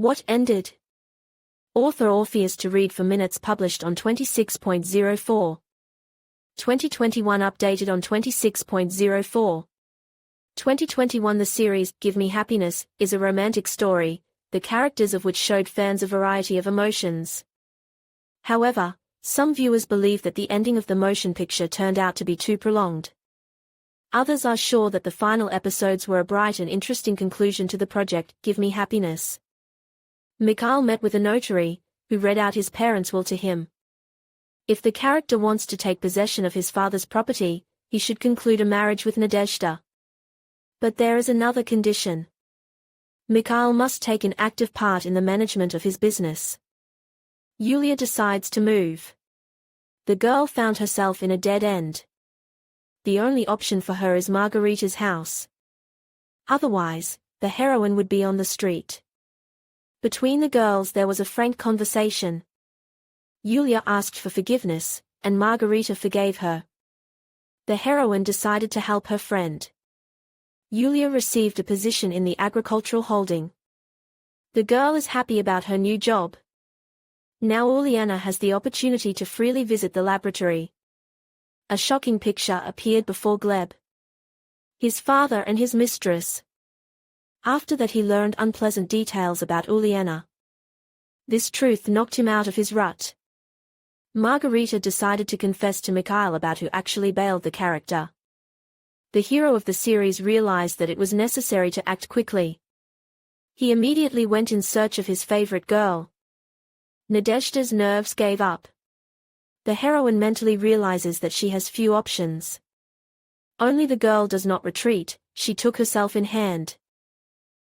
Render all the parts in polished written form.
What ended? Author Orpheus to read for minutes published on 26.04. 2021 updated on 26.04. 2021 The series, Give Me Happiness, is a romantic story, the characters of which showed fans a variety of emotions. However, some viewers believe that the ending of the motion picture turned out to be too prolonged. Others are sure that the final episodes were a bright and interesting conclusion to the project, Give Me Happiness. Mikhail met with a notary, who read out his parents' will to him. If the character wants to take possession of his father's property, he should conclude a marriage with Nadezhda. But there is another condition. Mikhail must take an active part in the management of his business. Yulia decides to move. The girl found herself in a dead end. The only option for her is Margarita's house. Otherwise, the heroine would be on the street. Between the girls there was a frank conversation. Yulia asked for forgiveness, and Margarita forgave her. The heroine decided to help her friend. Yulia received a position in the agricultural holding. The girl is happy about her new job. Now Uliana has the opportunity to freely visit the laboratory. A shocking picture appeared before Gleb. His father and his mistress. After that he learned unpleasant details about Uliana. This truth knocked him out of his rut. Margarita decided to confess to Mikhail about who actually bailed the character. The hero of the series realized that it was necessary to act quickly. He immediately went in search of his favorite girl. Nadezhda's nerves gave up. The heroine mentally realizes that she has few options. Only the girl does not retreat, she took herself in hand.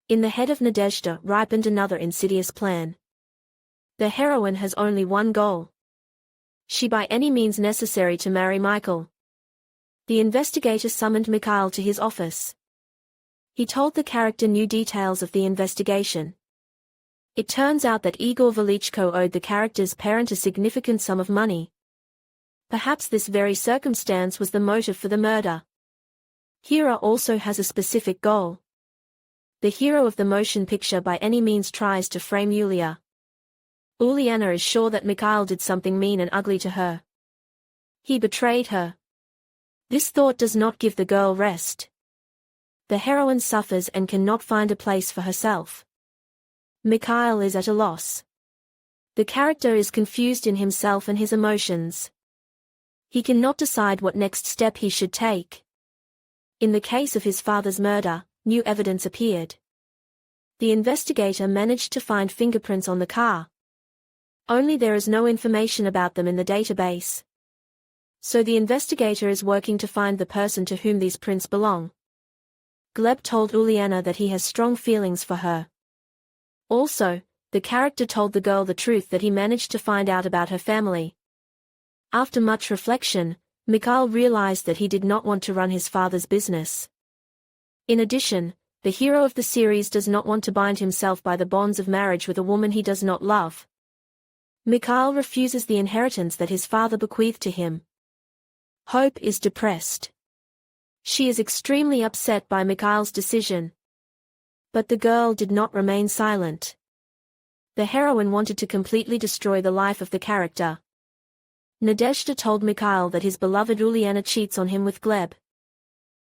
In the head of Nadezhda ripened another insidious plan. The heroine has only one goal. She by any means necessary to marry Michael. The investigator summoned Mikhail to his office. He told the character new details of the investigation. It turns out that Igor Velichko owed the character's parent a significant sum of money. Perhaps this very circumstance was the motive for the murder. Hira also has a specific goal. The hero of the motion picture by any means tries to frame Yulia. Uliana is sure that Mikhail did something mean and ugly to her. He betrayed her. This thought does not give the girl rest. The heroine suffers and cannot find a place for herself. Mikhail is at a loss. The character is confused in himself and his emotions. He cannot decide what next step he should take. In the case of his father's murder, new evidence appeared. The investigator managed to find fingerprints on the car. Only there is no information about them in the database. So the investigator is working to find the person to whom these prints belong. Gleb told Uliana that he has strong feelings for her. Also, the character told the girl the truth that he managed to find out about her family. After much reflection, Mikhail realized that he did not want to run his father's business. In addition, the hero of the series does not want to bind himself by the bonds of marriage with a woman he does not love. Mikhail refuses the inheritance that his father bequeathed to him. Hope is depressed. She is extremely upset by Mikhail's decision. But the girl did not remain silent. The heroine wanted to completely destroy the life of the character. Nadezhda told Mikhail that his beloved Uliana cheats on him with Gleb.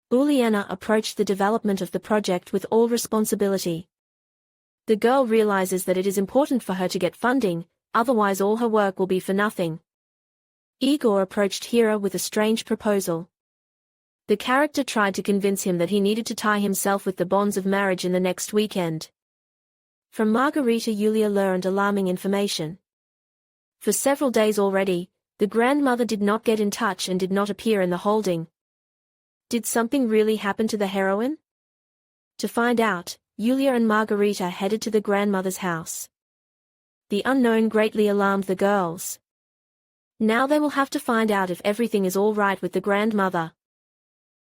Uliana approached the development of the project with all responsibility. The girl realizes that it is important for her to get funding, otherwise all her work will be for nothing. Igor approached Hira with a strange proposal. The character tried to convince him that he needed to tie himself with the bonds of marriage in the next weekend. From Margarita Yulia learned alarming information. For several days already, the grandmother did not get in touch and did not appear in the holding. Did something really happen to the heroine? To find out, Yulia and Margarita headed to the grandmother's house. The unknown greatly alarmed the girls. Now they will have to find out if everything is all right with the grandmother.